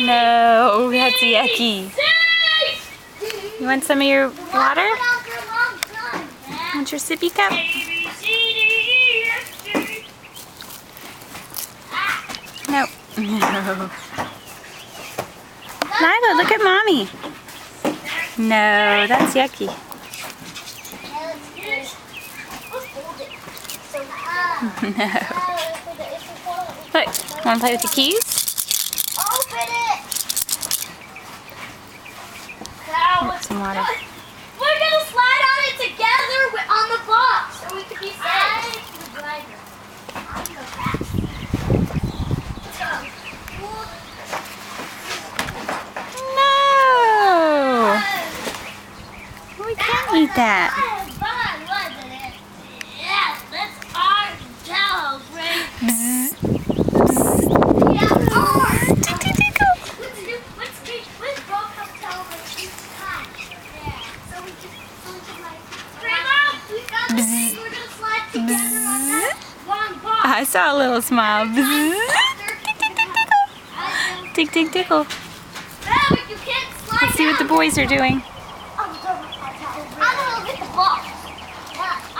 No, that's yucky. You want some of your water? Want your sippy cup? No. No. Lila, look at mommy. No, that's yucky. No. Look, want to play with the keys? Open it! Want some water? We're gonna slide on it together on the box, so we can be safe. No! We can't eat that. Yes, that's our jello, right? Bzz. Yeah, Tick, tick, tickle. Let's both have jello each time. Yeah. So we can like, Grandma, we got the thing. We're gonna slide together on that one box. I saw a little smile. Bzz. Tick, tick, tickle. You can't slide Let's see what the boys are doing. I'm gonna get the box.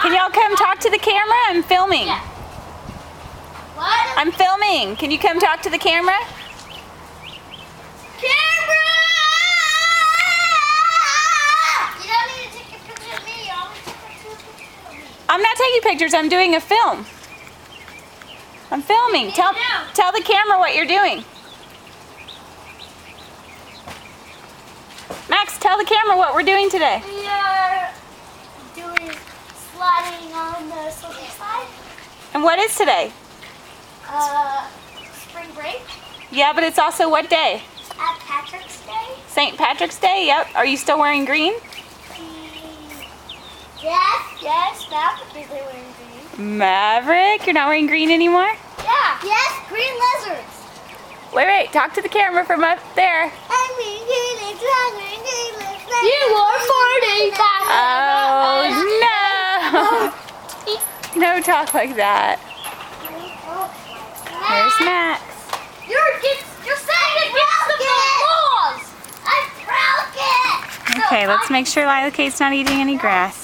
Can y'all come talk to the camera? I'm filming. Yeah. What? I'm filming. Can you come talk to the camera? Camera! You don't need to take a picture of me. You always take a picture of me. I'm not taking pictures. I'm doing a film. I'm filming. Tell the camera what you're doing. Max, tell the camera what we're doing today. We are doing sliding on the slippery slide. And what is today? Spring break Yeah, but it's also what day? at Patrick's Day. St. Patrick's Day? Yep. Are you still wearing green? Yes, Maverick is wearing green. Maverick, you're not wearing green anymore? Yeah. Yes, green lizards. Wait. Talk to the camera from up there. You are 40. Oh, no. No talk like that. There's Max. You're saying against the laws. I broke it. Okay, let's make sure Lila Kate's not eating any grass.